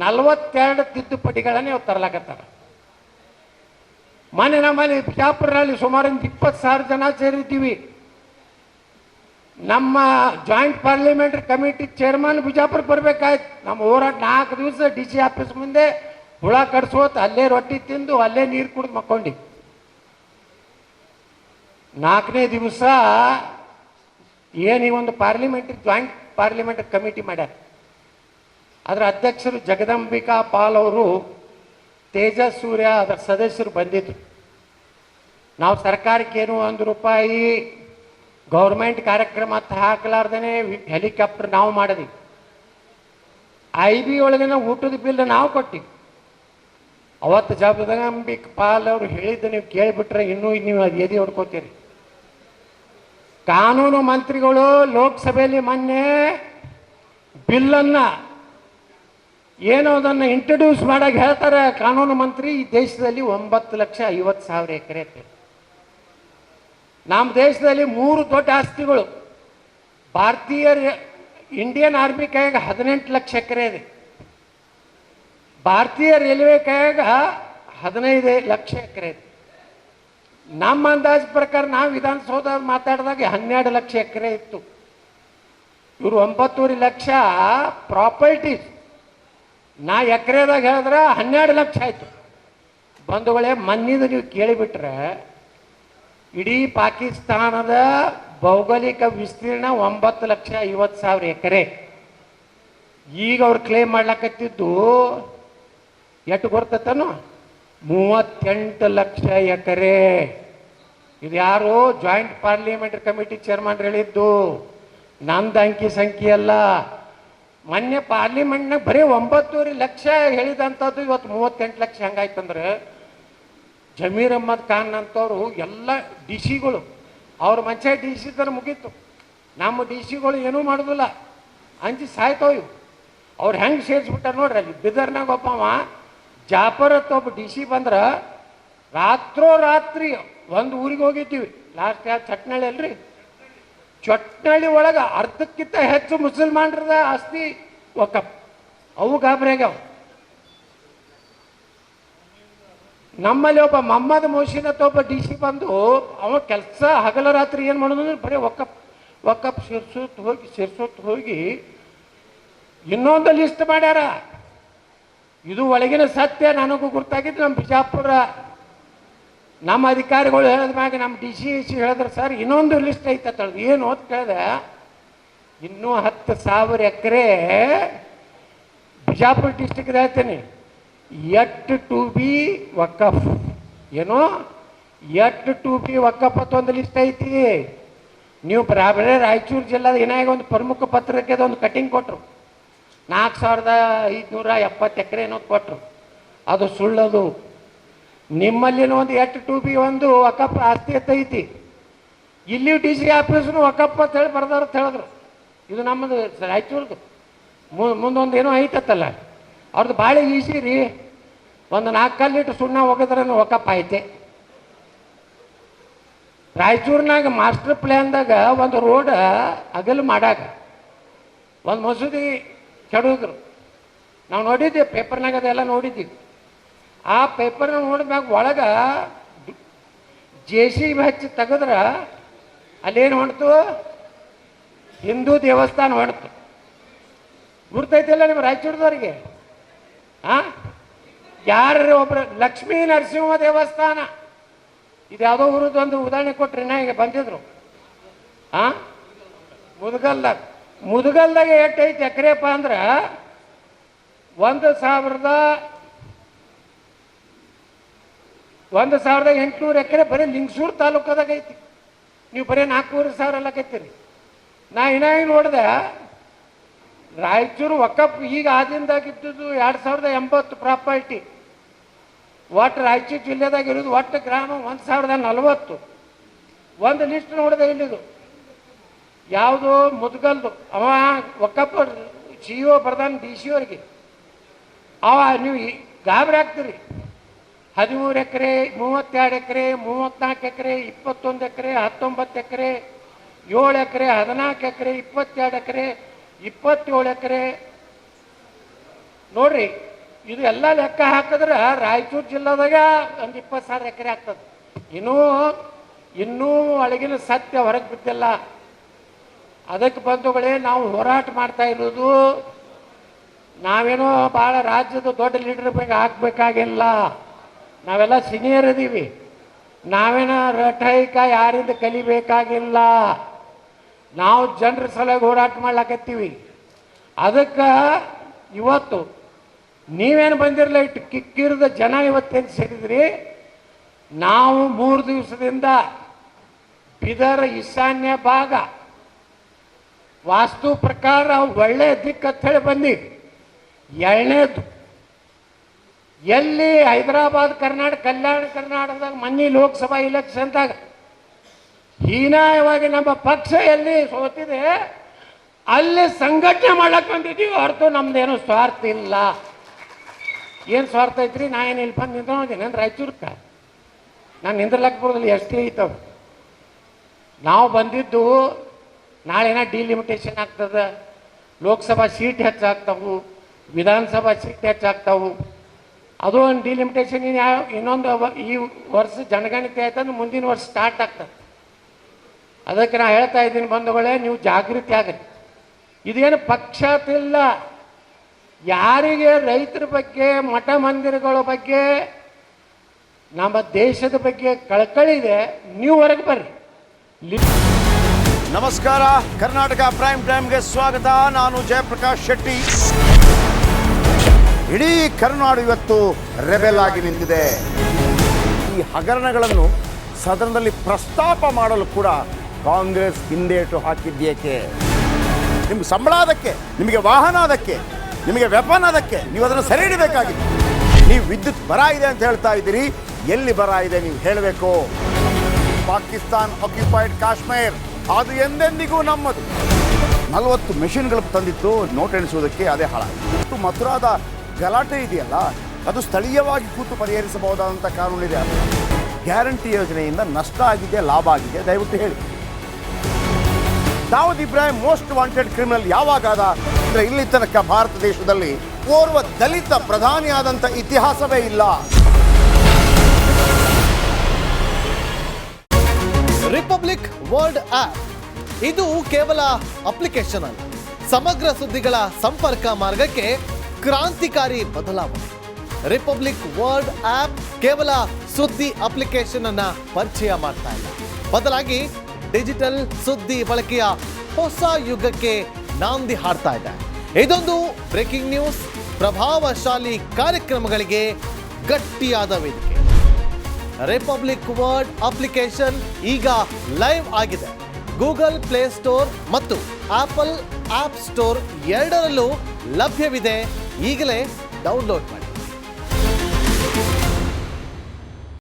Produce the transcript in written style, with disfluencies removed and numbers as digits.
42 ತಿದ್ದುಪಡಿಗಳನ್ನೇ ಇವ್ರು ತರಲಾಕತ್ತಾರ. ಮೊನ್ನೆ ನಮ್ಮಲ್ಲಿ ಬಿಜಾಪುರದಲ್ಲಿ ಸುಮಾರು 20,000 ಜನ ಸೇರಿದ್ದೀವಿ. ನಮ್ಮ ಜಾಯಿಂಟ್ ಪಾರ್ಲಿಮೆಂಟರಿ ಕಮಿಟಿ ಚೇರ್ಮನ್ ಬಿಜಾಪುರಕ್ಕೆ ಬರ್ಬೇಕಾಯ್ತು. ನಮ್ಮ ಹೋರಾಟ 4 ದಿವಸ DC ಆಫೀಸ್ ಮುಂದೆ ಹುಳ ಕಡ್ಸೋತ್, ಅಲ್ಲೇ ರೊಟ್ಟಿ ತಿಂದು ಅಲ್ಲೇ ನೀರು ಕುಡಿದು ಮಕ್ಕೊಂಡಿ. 4ನೇ ದಿವಸ ಏನು ಈ ಒಂದು ಜಾಯಿಂಟ್ ಪಾರ್ಲಿಮೆಂಟರಿ ಕಮಿಟಿ ಮಾಡ್ಯಾರ. ಅದರ ಅಧ್ಯಕ್ಷರು ಜಗದಂಬಿಕಾ ಪಾಲ್ ಅವರು, ತೇಜಸ್ ಸೂರ್ಯ ಅದರ ಸದಸ್ಯರು ಬಂದಿದ್ರು. ನಾವು ಸರ್ಕಾರಕ್ಕೆ ಏನು ₹1 ಗೌರ್ಮೆಂಟ್ ಕಾರ್ಯಕ್ರಮ ಹಾಕಲಾರ್ದೇ ಹೆಲಿಕಾಪ್ಟರ್ ನಾವು ಮಾಡಿದ್ವಿ. IB ಒಳಗಿನ ಊಟದ ಬಿಲ್ ನಾವು ಕೊಟ್ಟಿವಿ. ಅವತ್ತು ಜಗದಂಬಿಕಾ ಪಾಲ್ ಅವರು ಹೇಳಿದ್ದು ನೀವು ಕೇಳಿಬಿಟ್ರೆ ಇನ್ನೂ ನೀವು ಅದು ಎದೆ ಹೊಡ್ಕೋತೀರಿ. ಕಾನೂನು ಮಂತ್ರಿಗಳು ಲೋಕಸಭೆಯಲ್ಲಿ ಮೊನ್ನೆ ಬಿಲ್ಲನ್ನು ಏನೋ ಅದನ್ನು ಇಂಟ್ರೊಡ್ಯೂಸ್ ಮಾಡಾಗ ಹೇಳ್ತಾರೆ, ಕಾನೂನು ಮಂತ್ರಿ ಈ ದೇಶದಲ್ಲಿ 9,50,000 ಎಕರೆ ಐತೆ. ನಮ್ಮ ದೇಶದಲ್ಲಿ 3 ದೊಡ್ಡ ಆಸ್ತಿಗಳು. ಇಂಡಿಯನ್ ಆರ್ಮಿ ಕೈಯಾಗ 18 ಲಕ್ಷ ಎಕರೆ ಇದೆ. ಭಾರತೀಯ ರೈಲ್ವೆ ಕೈಯಾಗ 15 ಲಕ್ಷ ಎಕರೆ ಇದೆ. ನಮ್ಮ ಅಂದಾಜು ಪ್ರಕಾರ ನಾವು ವಿಧಾನಸೌಧ ಮಾತಾಡಿದಾಗ 12 ಲಕ್ಷ ಎಕರೆ ಇತ್ತು. ಇವರು 9.5 ಲಕ್ಷ ಪ್ರಾಪರ್ಟೀಸ್. ನಾ ಎಕರೆದಾಗ ಹೇಳಿದ್ರೆ 12 ಲಕ್ಷ ಆಯಿತು. ಬಂಧುಗಳೇ, ಮನ್ನಿದು ನೀವು ಕೇಳಿಬಿಟ್ರೆ ಇಡೀ ಪಾಕಿಸ್ತಾನದ ಭೌಗೋಳಿಕ ವಿಸ್ತೀರ್ಣ 9,50,000 ಎಕರೆ. ಈಗ ಅವ್ರು ಕ್ಲೇಮ್ ಮಾಡ್ಲಕತ್ತಿದ್ದು ಎಷ್ಟು ಗೊತ್ತೇನೋ 38 ಲಕ್ಷ ಎಕರೆ. ಇದು ಯಾರು? ಜಾಯಿಂಟ್ ಪಾರ್ಲಿಮೆಂಟರಿ ಕಮಿಟಿ ಚೇರ್ಮನ್ ಹೇಳಿದ್ದು, ನಂದು ಅಂಕಿ ಸಂಖ್ಯೆ ಅಲ್ಲ. ಮೊನ್ನೆ ಪಾರ್ಲಿಮೆಂಟ್ನಾಗ ಬರೀ 9.5 ಲಕ್ಷ ಹೇಳಿದಂಥದ್ದು ಇವತ್ತು 38 ಲಕ್ಷ ಹೆಂಗಾಯ್ತಂದ್ರೆ, ಜಮೀರ್ ಅಹ್ಮದ್ ಖಾನ್ ಅಂತವರು ಎಲ್ಲ DCಗಳು ಅವ್ರ ಮಂಚ DC ತರ ಮುಗೀತು. ನಮ್ಮ DCಗಳು ಏನೂ ಮಾಡೋದಿಲ್ಲ, ಅಂಜಿ ಸಾಯ್ತವು. ಅವ್ರು ಹೆಂಗೆ ಸೇರಿಸ್ಬಿಟ್ಟಾರ ನೋಡ್ರಿ. ಅಲ್ಲಿ ಬಿದರ್ನಾಗ ಒಬ್ಬವ ಜಾಫರ್ ಅಂತ ಒಬ್ಬ DC ಬಂದ್ರೆ ರಾತ್ರಿ ಒಂದು ಊರಿಗೆ ಹೋಗಿದ್ದೀವಿ. ಲಾಸ್ಟ್ ಚಟ್ನಳ್ಳಿ ಅಲ್ರಿ, ಚಟ್ನಳ್ಳಿ ಒಳಗೆ ಅರ್ಧಕ್ಕಿಂತ ಹೆಚ್ಚು ಮುಸಲ್ಮಾನರದ ಆಸ್ತಿ ವಕಫ್. ಅವು ಗಾಬರಿಯಾಗ್ಯಾವ. ನಮ್ಮಲ್ಲಿ ಒಬ್ಬ ಮೊಹಮ್ಮದ್ ಮೋಶಿನ್ ಅಂತ ಒಬ್ಬ DC ಬಂದು ಅವ ಕೆಲಸ ಹಗಲ ರಾತ್ರಿ ಏನು ಮಾಡೋದು ಬರೀ ವಕಫ್ ಸೇರ್ಸೋತ್ ಹೋಗಿ ಇನ್ನೊಂದು ಲಿಸ್ಟ್ ಮಾಡ್ಯಾರ. ಇದು ಒಳಗಿನ ಸತ್ಯ ನನಗೂ ಗೊತ್ತಾಗಿದ್ದು. ನಮ್ಮ ಬಿಜಾಪುರ ನಮ್ಮ ಅಧಿಕಾರಿಗಳು ಹೇಳಿದ ಮ್ಯಾಗ ನಮ್ಮ DC ಹೇಳಿದ್ರೆ, ಸರ್ ಇನ್ನೊಂದು ಲಿಸ್ಟ್ ಐತೆ ಅಂತ ಹೇಳಿದ್ರು. ಏನು ಅಂತ ಕೇಳಿದೆ, ಇನ್ನೂ 10,000 ಎಕರೆ ಬಿಜಾಪುರ ಡಿಸ್ಟಿಕ್ ಹೇಳ್ತೇನೆ ಯಟ್ ಟು ಬಿ ವಕಫ್. ಏನೋ ಯಟ್ ಟು ಬಿ ವಕಫ್ ಅಂತ ಒಂದು ಲಿಸ್ಟ್ ಐತಿ. ನೀವು ಬರೇ ರಾಯಚೂರು ಜಿಲ್ಲಾದ ಏನಾಗ ಒಂದು ಪ್ರಮುಖ ಪತ್ರಿಕೆದ ಒಂದು ಕಟಿಂಗ್ ಕೊಟ್ಟರು, 4,570 ಎಕರೆ ಏನೋ ಕೊಟ್ಟರು. ಅದು ಸುಳ್ಳದು. ನಿಮ್ಮಲ್ಲಿನ ಒಂದು ಯಟ್ ಟು ಬಿ ಒಂದು ವಕಫ್ ಆಸ್ತಿ ಅಂತ ಐತಿ. ಇಲ್ಲಿ DC ಆಫೀಸ್ನು ವಕಫ್ ಅಂತ ಹೇಳಿ ಬರ್ದಾರ ಅಂತ ಹೇಳಿದ್ರು. ಇದು ನಮ್ಮದು ರಾಯಚೂರ್ದು. ಮುಂದೊಂದು ಏನೋ ಐತತ್ತಲ್ಲ, ಅವ್ರದ್ದು ಭಾಳ ಈಸಿ ರೀ. ಒಂದು 4 ಕಲ್ಲಿಟ್ಟು ಸುಣ್ಣ ಹೋಗಿದ್ರೆ ವಕಫ್ ಐತೆ. ರಾಯಚೂರಿನಾಗ ಮಾಸ್ಟರ್ ಪ್ಲ್ಯಾನ್ದಾಗ ಒಂದು ರೋಡ್ ಅಗಲು ಮಾಡಾಗ ಒಂದು ಮಸೂದಿ ಕೆಡೋದ್ರು. ನಾವು ನೋಡಿದ್ದೀವಿ ಪೇಪರ್ನಾಗ, ಅದೆಲ್ಲ ನೋಡಿದ್ದೀವಿ. ಆ ಪೇಪರ್ನ ನೋಡಿದ್ಮ್ಯಾಗ ಒಳಗೆ JCB ಹಚ್ಚಿ ತೆಗೆದ್ರೆ ಅಲ್ಲೇನು ಹೊಣ್ತು? ಹಿಂದೂ ದೇವಸ್ಥಾನ ಹೊಣ್ತು. ಗುರ್ತೈತಿಲ್ಲ ನಿಮ್ಮ ರಾಯಚೂರದವ್ರಿಗೆ? ಯಾರು ಒಬ್ರು ಲಕ್ಷ್ಮೀ ನರಸಿಂಹ ದೇವಸ್ಥಾನ, ಇದು ಯಾವುದೋ ಊರದ್ದು ಒಂದು ಉದಾಹರಣೆ ಕೊಟ್ರಿ. ಈಗ ಬಂದಿದ್ರು ಮುದಗಲ್ದಾಗ ಎಷ್ಟೈತಿ ಎಕರೆಪ್ಪ ಅಂದ್ರೆ 1,800 ಎಕರೆ ಬರೀ ಲಿಂಗಸೂರು ತಾಲೂಕದಾಗ ಐತಿ. ನೀವು ಬರೀ 4,000 ಎಲ್ಲಕೈತಿರಿ. ನಾ ಏನಾಗಿ ನೋಡಿದೆ, ರಾಯಚೂರು ವಕಫ್ ಈಗ ಆದಿಂದಾಗಿದ್ದು 2,080 ಪ್ರಾಪರ್ಟಿ. ಒಟ್ಟು ರಾಯಚೂರು ಜಿಲ್ಲೆದಾಗ ಇರೋದು ಒಟ್ಟು ಗ್ರಾಮ 1,040. ಒಂದು ಲಿಸ್ಟ್ ನೋಡಿದೆ ಇಲ್ಲಿದು, ಯಾವುದು ಮುದ್ಗಲ್ದು. ಅವ ವಕಫ್ CO ಬರ್ದಾನ DC ಅವ್ರಿಗೆ. ಅವ ನೀವು ಗಾಬರಿ ಆಗ್ತೀರಿ. 13 ಎಕರೆ, 32 ಎಕರೆ, 34 ಎಕರೆ, 21 ಎಕರೆ, 19 ಎಕರೆ, 7 ಎಕರೆ, 14 ಎಕರೆ, 22 ಎಕರೆ, 27 ಎಕರೆ. ನೋಡ್ರಿ, ಇದು ಎಲ್ಲ ಲೆಕ್ಕ ಹಾಕಿದ್ರೆ ರಾಯಚೂರು ಜಿಲ್ಲಾದಾಗ ಒಂದು 20,000 ಎಕರೆ ಆಗ್ತದೆ. ಇನ್ನೂ ಒಳಗಿನ ಸತ್ಯ ಹೊರಗೆ ಬಿದ್ದಿಲ್ಲ. ಅದಕ್ಕೆ ಬಂಧುಗಳೇ, ನಾವು ಹೋರಾಟ ಮಾಡ್ತಾ ಇರೋದು ನಾವೇನೋ ಭಾಳ ರಾಜ್ಯದ ದೊಡ್ಡ ಲೀಡರ್ ಬಗ್ಗೆ ಆಗಬೇಕಾಗಿಲ್ಲ. ನಾವೆಲ್ಲ ಸೀನಿಯರ್ ಇದ್ದೀವಿ. ನಾವೇನೋ ರಟೈಕ ಯಾರಿಂದ ಕಲಿಬೇಕಾಗಿಲ್ಲ. ನಾವು ಜನರ ಸಲುವಾಗಿ ಹೋರಾಟ ಮಾಡ್ಲಾಕತ್ತೀವಿ. ಅದಕ್ಕೆ ಇವತ್ತು ನೀವೇನು ಬಂದಿರಲ್ಲ, ಇಟ್ಟು ಕಿಕ್ಕಿರಿದ ಜನ ಇವತ್ತೇನು ಸೇರಿದ್ರಿ. ನಾವು 3 ದಿವಸದಿಂದ ಬೀದರ್ ಈಶಾನ್ಯ ಭಾಗ ವಾಸ್ತು ಪ್ರಕಾರ ಒಳ್ಳೆ ದಿಕ್ಕು ಅಂತ ಹೇಳಿ ಬಂದೀವಿ. ಎರಡನೇದು, ಎಲ್ಲಿ ಹೈದರಾಬಾದ್ ಕರ್ನಾಟಕ ಕಲ್ಯಾಣ ಕರ್ನಾಟಕದಾಗ ಮೊನ್ನೆ ಲೋಕಸಭಾ ಇಲೆಕ್ಷನ್ದಾಗ ಹೀನಾಯವಾಗಿ ನಮ್ಮ ಪಕ್ಷ ಎಲ್ಲಿ ಸೋತಿದೆ ಅಲ್ಲಿ ಸಂಘಟನೆ ಮಾಡಕ್ಕೆ ಬಂದಿದ್ದೀವಿ ಹೊರತು ನಮ್ದೇನು ಸ್ವಾರ್ಥ ಇಲ್ಲ. ಏನು ಸ್ವಾರ್ಥ ಐತ್ರಿ? ನಾ ಏನು ಇಲ್ಲಿ ಬಂದು ನಿಂತ್ಕೊಂಡಿದ್ದೀನಿ ಅಂದ್ರೆ ರಾಯಚೂರ್ಗೆ ನಾನು ನಿಂದ್ರಲಕ್ಕೆ ಬರೋದಿಲ್ಲ. ಎಷ್ಟೇ ಐತವೆ. ನಾವು ಬಂದಿದ್ದು ನಾಳೆನ ಡಿಲಿಮಿಟೇಷನ್ ಆಗ್ತದೆ, ಲೋಕಸಭಾ ಸೀಟ್ ಹೆಚ್ಚಾಗ್ತಾವು, ವಿಧಾನಸಭಾ ಸೀಟ್ ಹೆಚ್ಚಾಗ್ತಾವು. ಅದು ಒಂದು ಡಿಲಿಮಿಟೇಷನ್ ಇನ್ನೊಂದು ಈ ವರ್ಷ ಜನಗಣತಿ ಆಯ್ತಂದ್ರೆ ಮುಂದಿನ ವರ್ಷ ಸ್ಟಾರ್ಟ್ ಆಗ್ತದೆ. ಅದಕ್ಕೆ ನಾ ಹೇಳ್ತಾ ಇದ್ದೀನಿ ಬಂಧುಗಳೇ, ನೀವು ಜಾಗೃತಿ ಆಗ್ರಿ. ಇದೇನು ಪಕ್ಷತಿಲ್ಲ. ಯಾರಿಗೆ ರೈತರ ಬಗ್ಗೆ, ಮಠ ಮಂದಿರಗಳ ಬಗ್ಗೆ, ನಮ್ಮ ದೇಶದ ಬಗ್ಗೆ ಕಳಕಳಿ ಇದೆ, ನೀವು ಹೊರಗೆ ಬರ್ರಿ. ನಮಸ್ಕಾರ, ಕರ್ನಾಟಕ ಪ್ರೈಮ್ ಟೈಮ್ಗೆ ಸ್ವಾಗತ. ನಾನು ಜಯಪ್ರಕಾಶ್ ಶೆಟ್ಟಿ. ಇಡೀ ಕರ್ನಾಡು ಇವತ್ತು ರೆಬೆಲ್ ಆಗಿ ನಿಂತಿದೆ. ಈ ಹಗರಣಗಳನ್ನು ಸದನದಲ್ಲಿ ಪ್ರಸ್ತಾಪ ಮಾಡಲು ಕೂಡ ಕಾಂಗ್ರೆಸ್ ಹಿಂದೇಟು ಹಾಕಿದ್ದೇಕೆ? ನಿಮ್ಗೆ ಸಂಬಳ ಅದಕ್ಕೆ, ನಿಮಗೆ ವಾಹನ ಅದಕ್ಕೆ, ನಿಮಗೆ ವೆಪನ್ ಅದಕ್ಕೆ, ನೀವು ಅದನ್ನು ಸೆರೆ ಹಿಡಿಬೇಕಾಗಿತ್ತು. ನೀವು ವಿದ್ಯುತ್ ಬರ ಇದೆ ಅಂತ ಹೇಳ್ತಾ ಇದ್ದೀರಿ. ಎಲ್ಲಿ ಬರ ಇದೆ ನೀವು ಹೇಳಬೇಕು. ಪಾಕಿಸ್ತಾನ್ ಆಕ್ಯುಪೈಡ್ ಕಾಶ್ಮೀರ್ ಅದು ಎಂದೆಂದಿಗೂ ನಮ್ಮದು. 40 ಮೆಷಿನ್ಗಳು ತಂದಿತ್ತು ನೋಟ್ ಎಣಿಸುವುದಕ್ಕೆ, ಅದೇ ಹಾಳಾಯಿತು. ಮಥುರಾದ ಗಲಾಟೆ ಇದೆಯಲ್ಲ, ಅದು ಸ್ಥಳೀಯವಾಗಿ ಕೂತು ಪರಿಹರಿಸಬಹುದಾದಂಥ ಕಾನೂನಿದೆ. ಗ್ಯಾರಂಟಿ ಯೋಜನೆಯಿಂದ ನಷ್ಟ ಆಗಿದೆ, ಲಾಭ ಆಗಿದೆ, ದಯವಿಟ್ಟು ಹೇಳಿ. Dawood Ibrahim most wanted criminal ಯಾವಾಗಾದ ಅಂದರೆ ಇಲ್ಲಿ ತನಕ ಭಾರತ ದೇಶದಲ್ಲಿ ಓರ್ವ ದಲಿತ ಪ್ರಧಾನಿಯಾದಂಥ ಇತಿಹಾಸವೇ ಇಲ್ಲ. ರಿಪಬ್ಲಿಕ್ ವರ್ಲ್ಡ್ ಆಪ್ ಇದು ಕೇವಲ ಅಪ್ಲಿಕೇಶನ್ ಅಲ್ಲ, ಸಮಗ್ರ ಸುದ್ದಿಗಳ ಸಂಪರ್ಕ ಮಾರ್ಗಕ್ಕೆ ಕ್ರಾಂತಿಕಾರಿ ಬದಲಾವಣೆ. ರಿಪಬ್ಲಿಕ್ ವರ್ಲ್ಡ್ ಆಪ್ ಕೇವಲ ಸುದ್ದಿ ಅಪ್ಲಿಕೇಶನ್ ಅನ್ನ ಪರಿಚಯ ಮಾಡ್ತಾ ಇಲ್ಲ, ಬದಲಾಗಿ ಡಿಜಿಟಲ್ ಸುದ್ದಿ ಬಳಕೆಯ ಹೊಸ ಯುಗಕ್ಕೆ ನಾಂದಿ ಹಾಡ್ತಾ ಇದೆ. ಇದೊಂದು ಬ್ರೇಕಿಂಗ್ ನ್ಯೂಸ್, ಪ್ರಭಾವಶಾಲಿ ಕಾರ್ಯಕ್ರಮಗಳಿಗೆ ಗಟ್ಟಿಯಾದ ವೇದಿಕೆ. ರಿಪಬ್ಲಿಕ್ ವರ್ಲ್ಡ್ ಅಪ್ಲಿಕೇಶನ್ ಈಗ ಲೈವ್ ಆಗಿದೆ. ಗೂಗಲ್ ಪ್ಲೇ ಸ್ಟೋರ್ ಮತ್ತು ಆಪಲ್ ಆಪ್ ಸ್ಟೋರ್ ಎರಡರಲ್ಲೂ ಲಭ್ಯವಿದೆ. ಈಗಲೇ ಡೌನ್ಲೋಡ್ ಮಾಡಿ.